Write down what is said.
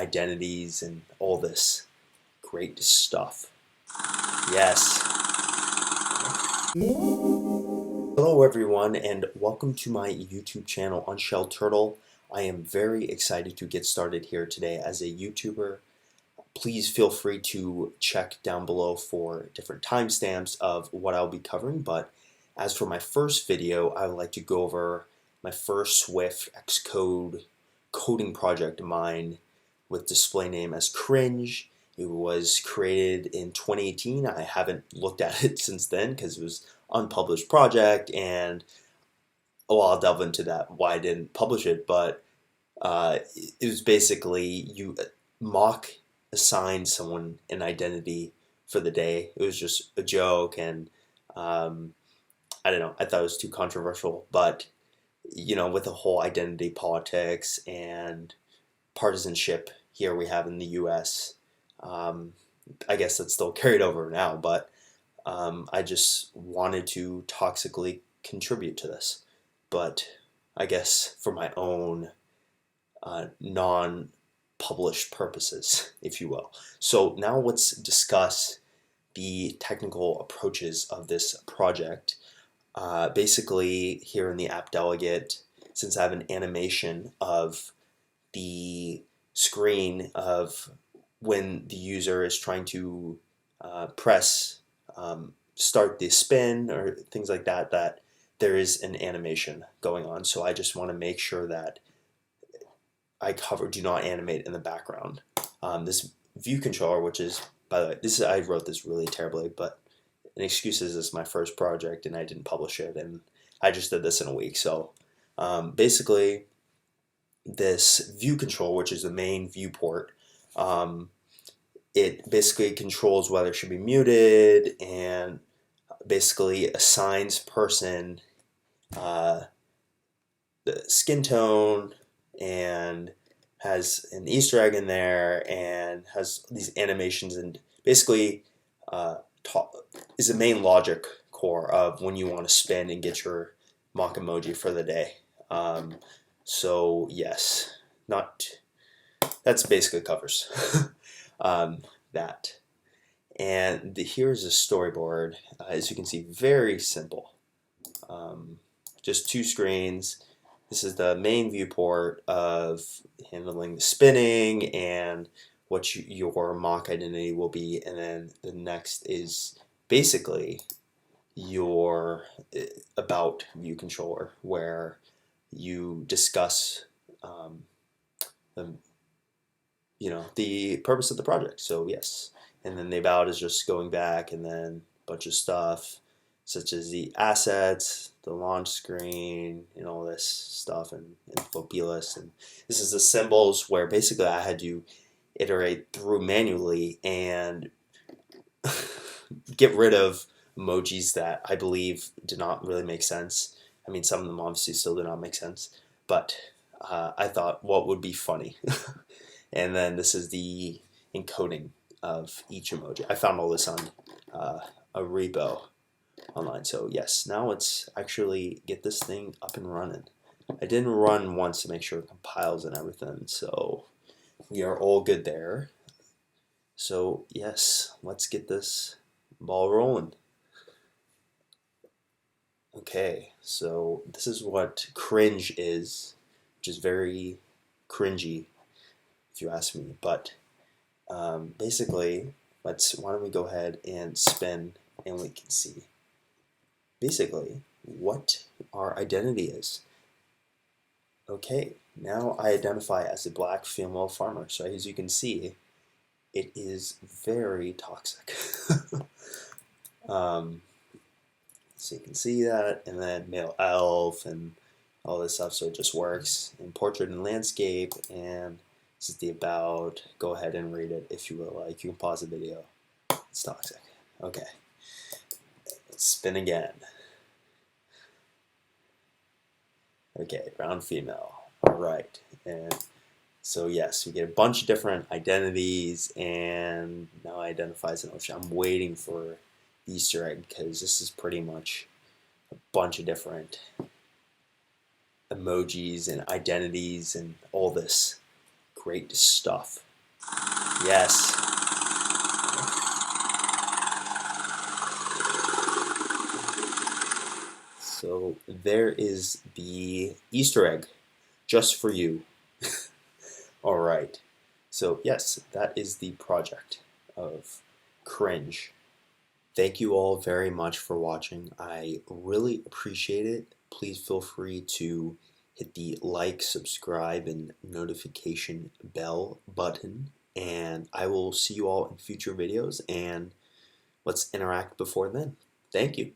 identities and all this great stuff. Yes. Hello everyone, and welcome to my YouTube channel, Unshelled Turtle. I am very excited to get started here today as a YouTuber. Please feel free to check down below for different timestamps of what I'll be covering, but as for my first video, I would like to go over my first Swift Xcode coding project of mine with display name as Cringe. It was created in 2018. I haven't looked at it since then because it was unpublished project, and I'll delve into that why I didn't publish it, but it was basically you mock assign someone an identity for the day. It was just a joke, and I don't know, I thought it was too controversial, but you know, with the whole identity politics and partisanship here we have in the US, I guess that's still carried over now, but I just wanted to toxically contribute to this, but I guess for my own non-published purposes, if you will. So now let's discuss the technical approaches of this project. Basically, here in the app delegate, since I have an animation of the screen of when the user is trying to press start the spin or things like that, that there is an animation going on. So I just want to make sure that I do not animate in the background. This view controller, which is, by the way, I wrote this really terribly, but an excuse is this is my first project and I didn't publish it, and I just did this in a week. So basically, this view control, which is the main viewport, it basically controls whether it should be muted and basically assigns person the skin tone, and has an Easter egg in there and has these animations, and basically is the main logic core of when you want to spin and get your mock emoji for the day. So yes, that's basically covers that. And here's a storyboard. As you can see, very simple. Just two screens. This is the main viewport of handling the spinning and what your mock identity will be, and then the next is basically your about view controller, where you discuss the purpose of the project. So yes, and then the about is just going back, and then a bunch of stuff such as the assets, the launch screen, and all this stuff, and infobulus, and this is the symbols where basically I had to iterate through manually and get rid of emojis that I believe did not really make sense. I mean, some of them obviously still do not make sense, but I thought what would be funny. And then this is the encoding of each emoji. I found all this on a repo online. So yes, now let's actually get this thing up and running. I didn't run once to make sure it compiles and everything, so we are all good there. So yes, let's get this ball rolling. Okay, so this is what Cringe is, which is very cringy, if you ask me. But basically, why don't we go ahead and spin, and we can see basically what our identity is. Okay, now I identify as a black female farmer. So as you can see, it is very toxic. So you can see that, and then male elf and all this stuff, so it just works in portrait and landscape. And this is the about. Go ahead and read it if you would like. You can pause the video. It's toxic. Okay, let's spin again. Okay, brown female. All right, and so yes, we get a bunch of different identities, and now I identify as an ocean. I'm waiting for Easter egg because this is pretty much a bunch of different emojis and identities and all this great stuff. Yes. So there is the Easter egg just for you. All right. So yes, that is the project of Cringe. Thank you all very much for watching. I really appreciate it. Please feel free to hit the like, subscribe, and notification bell button. And I will see you all in future videos, and let's interact before then. Thank you.